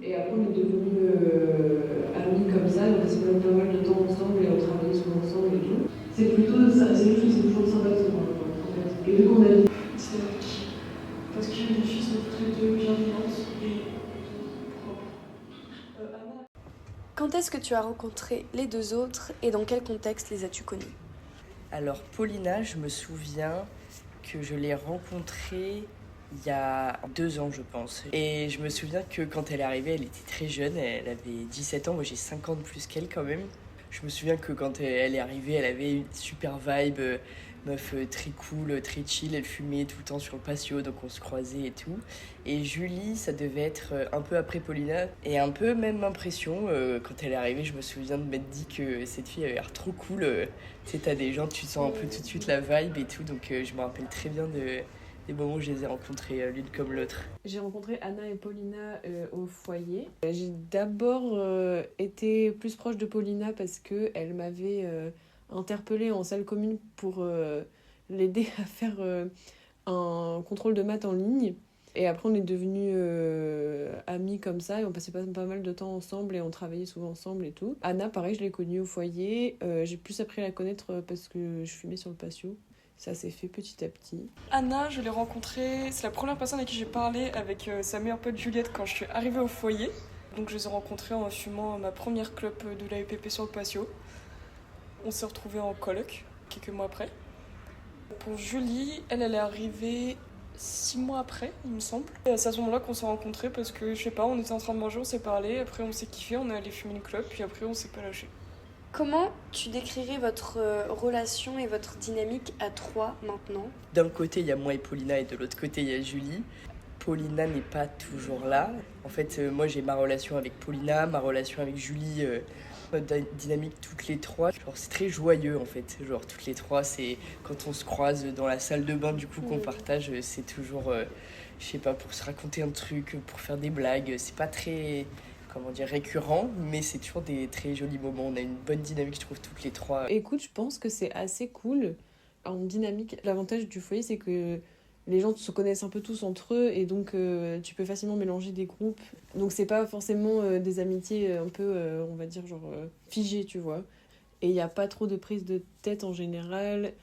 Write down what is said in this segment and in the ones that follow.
Et après, on est devenus amis comme ça, on passait pas mal de temps ensemble et on travaillait souvent ensemble et tout. C'est plutôt ça, c'est juste que c'est toujours sympa de se voir, en fait. Et vu qu'on a dit dynamique, parce que les filles sont toutes les deux bienveillantes et propres. Quand est-ce que tu as rencontré les deux autres et dans quel contexte les as-tu connus? Alors Paulina, je me souviens que je l'ai rencontrée il y a 2 ans, je pense. Et je me souviens que quand elle est arrivée, elle était très jeune, elle avait 17 ans, moi j'ai 50 plus qu'elle quand même. Je me souviens que quand elle est arrivée, elle avait une super vibe, meuf très cool, très chill, elle fumait tout le temps sur le patio, donc on se croisait et tout. Et Julie, ça devait être un peu après Paulina, et un peu même impression, quand elle est arrivée, je me souviens de m'être dit que cette fille avait l'air trop cool. Tu sais, t'as des gens, tu sens un peu tout de suite la vibe et tout, donc je me rappelle très bien des moments où je les ai rencontrées l'une comme l'autre. J'ai rencontré Anna et Paulina au foyer. J'ai d'abord été plus proche de Paulina parce qu'elle m'avait interpellée en salle commune pour l'aider à faire un contrôle de maths en ligne. Et après, on est devenus amis comme ça et on passait pas mal de temps ensemble et on travaillait souvent ensemble et tout. Anna, pareil, je l'ai connue au foyer. J'ai plus appris à la connaître parce que je fumais sur le patio. Ça s'est fait petit à petit. Anna, je l'ai rencontrée, c'est la première personne à qui j'ai parlé avec sa meilleure pote Juliette quand je suis arrivée au foyer. Donc je les ai rencontrés en fumant ma première clope de la UPP sur le patio. On s'est retrouvés en coloc quelques mois après. Pour Julie, elle est arrivée 6 mois après, il me semble. Et c'est à ce moment-là qu'on s'est rencontrés parce que, je sais pas, on était en train de manger, on s'est parlé, après on s'est kiffé, on est allé fumer une clope, puis après on s'est pas lâché. Comment tu décrirais votre relation et votre dynamique à trois maintenant? D'un côté, il y a moi et Paulina, et de l'autre côté, il y a Julie. Paulina n'est pas toujours là. En fait, moi j'ai ma relation avec Paulina, ma relation avec Julie, notre dynamique toutes les trois. Genre, c'est très joyeux en fait. Genre, toutes les trois, c'est quand on se croise dans la salle de bain, du coup, qu'on partage, c'est toujours, je sais pas, pour se raconter un truc, pour faire des blagues. C'est pas très, comment dire, récurrent, mais c'est toujours des très jolis moments. On a une bonne dynamique, je trouve, toutes les trois. Écoute, je pense que c'est assez cool en dynamique. L'avantage du foyer, c'est que les gens se connaissent un peu tous entre eux et donc tu peux facilement mélanger des groupes. Donc c'est pas forcément des amitiés un peu, on va dire, genre figées, tu vois. Et il n'y a pas trop de prise de tête en général.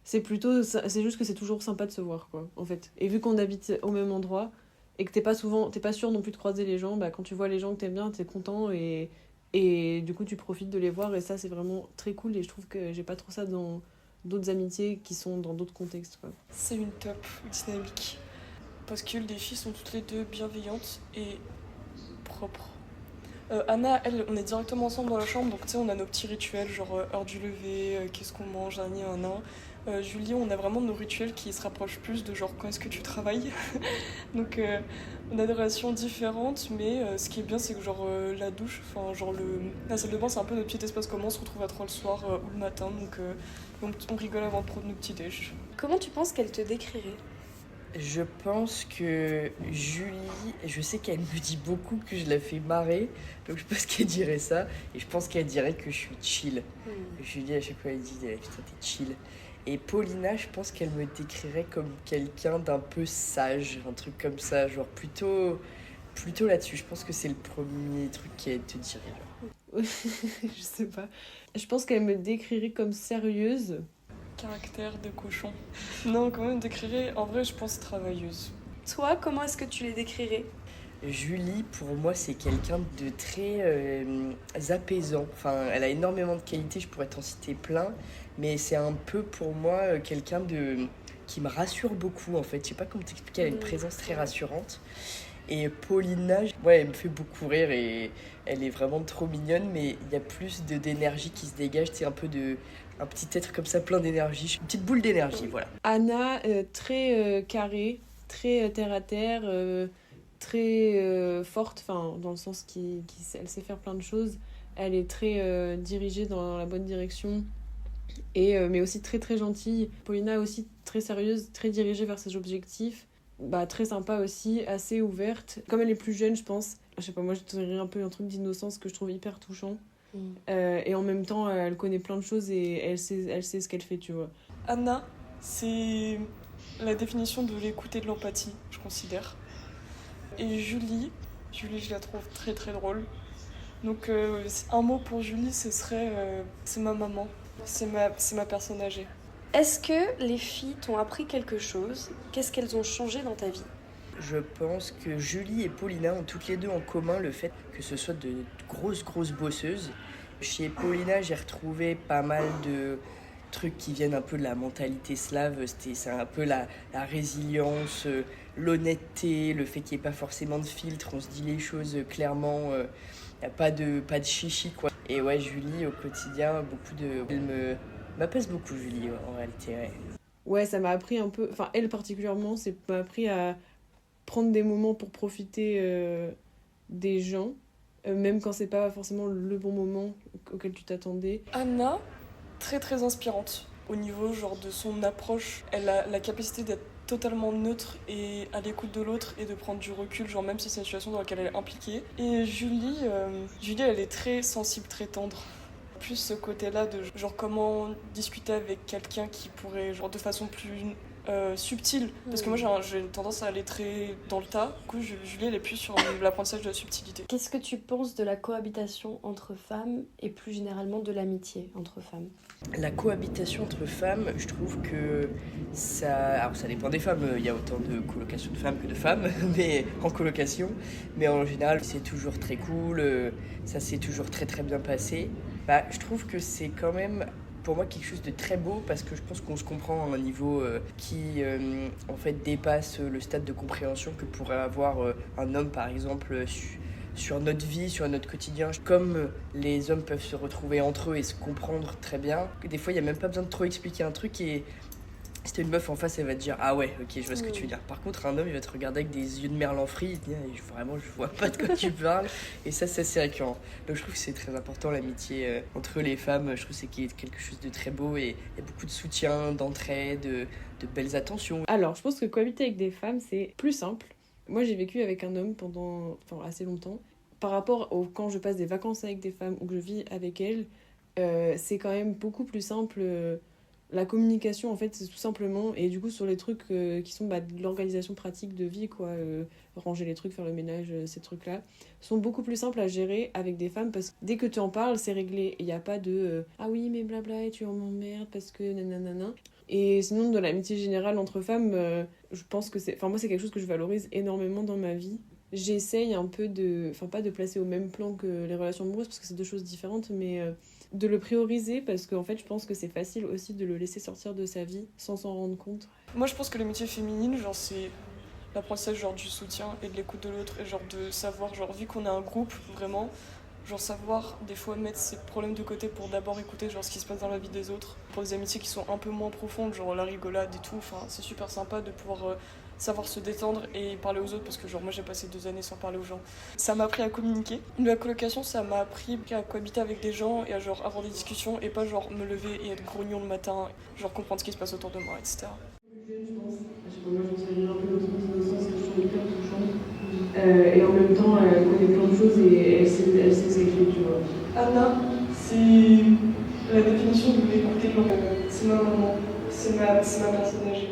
C'est juste que c'est toujours sympa de se voir, quoi, en fait. Et vu qu'on habite au même endroit et que t'es pas sûr non plus de croiser les gens, bah quand tu vois les gens que t'aimes bien, t'es content et du coup tu profites de les voir et ça c'est vraiment très cool et je trouve que j'ai pas trop ça dans d'autres amitiés qui sont dans d'autres contextes, quoi. C'est une top dynamique. Parce que les filles sont toutes les deux bienveillantes et propres. Anna, elle, on est directement ensemble dans la chambre, donc tu sais, on a nos petits rituels, genre heure du lever, qu'est-ce qu'on mange, un an. Julie, on a vraiment nos rituels qui se rapprochent plus de genre quand est-ce que tu travailles. Donc on a des relations différentes, mais ce qui est bien, c'est que genre la douche, enfin genre la salle de bain, c'est un peu notre petit espace commun, on se retrouve à 3 le soir ou le matin, donc on rigole avant de prendre nos petits déj. Comment tu penses qu'elle te décrirait? Je pense que Julie, je sais qu'elle me dit beaucoup que je la fais marrer, donc je pense qu'elle dirait ça, et je pense qu'elle dirait que je suis chill. Julie, à chaque fois, elle dit putain, t'es chill. Et Paulina, je pense qu'elle me décrirait comme quelqu'un d'un peu sage, un truc comme ça, genre plutôt là-dessus. Je pense que c'est le premier truc qu'elle te dirait. Genre. Je sais pas. Je pense qu'elle me décrirait comme sérieuse. Caractère de cochon. Non, quand même, décrirait, en vrai, je pense travailleuse. Toi, comment est-ce que tu les décrirais? Julie, pour moi, c'est quelqu'un de très apaisant. Enfin, elle a énormément de qualités, je pourrais t'en citer plein, mais c'est un peu pour moi quelqu'un qui me rassure beaucoup, en fait. Je sais pas comment t'expliquer, elle a une présence très rassurante. Et Paulina, ouais, elle me fait beaucoup rire et elle est vraiment trop mignonne, mais il y a plus d'énergie qui se dégage, c'est un petit être comme ça, plein d'énergie, une petite boule d'énergie, voilà. Anna, très carrée, très terre à terre, très forte, enfin dans le sens elle sait faire plein de choses. Elle est très dirigée dans la bonne direction, mais aussi très très gentille. Paulina aussi très sérieuse, très dirigée vers ses objectifs. Bah, très sympa aussi, assez ouverte. Comme elle est plus jeune, je pense, je sais pas, moi je dirais un peu un truc d'innocence que je trouve hyper touchant. Et en même temps, elle connaît plein de choses et elle sait ce qu'elle fait, tu vois. Anna, c'est la définition de l'écoute et de l'empathie, je considère. Et Julie, Julie, je la trouve très très drôle. Donc un mot pour Julie, ce serait c'est ma maman, c'est ma personne âgée. Est-ce que les filles t'ont appris quelque chose? Qu'est-ce qu'elles ont changé dans ta vie? Je pense que Julie et Paulina ont toutes les deux en commun le fait que ce soit de grosses bosseuses. Chez Paulina, j'ai retrouvé pas mal de trucs qui viennent un peu de la mentalité slave. C'est un peu la résilience, l'honnêteté, le fait qu'il n'y ait pas forcément de filtre, on se dit les choses clairement, il n'y a pas de chichi, quoi. Et ouais, Julie, au quotidien, elle m'apaise beaucoup, Julie, en réalité, ouais. Ouais, ça m'a appris un peu, enfin elle particulièrement, ça m'a appris à prendre des moments pour profiter des gens, même quand c'est pas forcément le bon moment auquel tu t'attendais. Anna, très très inspirante. Au niveau genre de son approche, elle a la capacité d'être totalement neutre et à l'écoute de l'autre et de prendre du recul, genre même si c'est une situation dans laquelle elle est impliquée. Et Julie, elle est très sensible, très tendre. Plus ce côté-là de genre comment discuter avec quelqu'un qui pourrait genre de façon plus subtile, parce que moi j'ai tendance à aller très dans le tas. Du coup Julie elle est plus sur l'apprentissage de la subtilité. Qu'est-ce que tu penses de la cohabitation entre femmes et plus généralement de l'amitié entre femmes? La cohabitation entre femmes, je trouve que alors ça dépend des femmes, il y a autant de colocations de femmes que de femmes, mais en colocation, mais en général c'est toujours très cool, ça s'est toujours très très bien passé. Je trouve que c'est quand même pour moi quelque chose de très beau parce que je pense qu'on se comprend à un niveau qui en fait dépasse le stade de compréhension que pourrait avoir un homme par exemple sur notre vie, sur notre quotidien. Comme les hommes peuvent se retrouver entre eux et se comprendre très bien, des fois il n'y a même pas besoin de trop expliquer un truc et si t'as une meuf en face, elle va te dire ah ouais, ok, je vois ce que tu veux dire. Par contre, un homme, il va te regarder avec des yeux de merlan frit, il te dit vraiment, je vois pas de quoi tu parles. Et ça, c'est récurrent. Donc je trouve que c'est très important l'amitié entre les femmes. Je trouve que c'est quelque chose de très beau et il y a beaucoup de soutien, d'entraide, de belles attentions. Alors, je pense que cohabiter avec des femmes, c'est plus simple. Moi, j'ai vécu avec un homme pendant assez longtemps. Par rapport quand je passe des vacances avec des femmes ou que je vis avec elles, c'est quand même beaucoup plus simple. La communication, en fait, c'est tout simplement... Et du coup, sur les trucs qui sont de l'organisation pratique de vie, quoi, ranger les trucs, faire le ménage, ces trucs-là, sont beaucoup plus simples à gérer avec des femmes parce que dès que tu en parles, c'est réglé. Il n'y a pas de ah oui, mais blabla, et tu m'emmerdes parce que nanana. Et sinon, de l'amitié générale entre femmes, je pense que c'est... Enfin, moi, c'est quelque chose que je valorise énormément dans ma vie. J'essaye un peu de... Enfin, pas de placer au même plan que les relations amoureuses parce que c'est deux choses différentes, mais... de le prioriser parce qu'en fait je pense que c'est facile aussi de le laisser sortir de sa vie sans s'en rendre compte. Moi je pense que l'amitié féminine genre c'est l'apprentissage genre du soutien et de l'écoute de l'autre et genre de savoir genre vu qu'on est un groupe vraiment genre savoir des fois mettre ses problèmes de côté pour d'abord écouter genre ce qui se passe dans la vie des autres. Pour des amitiés qui sont un peu moins profondes genre la rigolade et tout, enfin c'est super sympa de pouvoir savoir se détendre et parler aux autres parce que genre moi j'ai passé 2 années sans parler aux gens. Ça m'a appris à communiquer. La colocation ça m'a appris à cohabiter avec des gens et à genre avoir des discussions et pas genre me lever et être grognon le matin, genre comprendre ce qui se passe autour de moi, etc. Moi j'en sais rien un peu dans son sens, je trouve hyper touchante. Et en même temps elle connaît plein de choses et elle sait s'écrire, tu vois. Anna, c'est la définition de l'écouter, c'est ma maman, c'est ma personne âgée.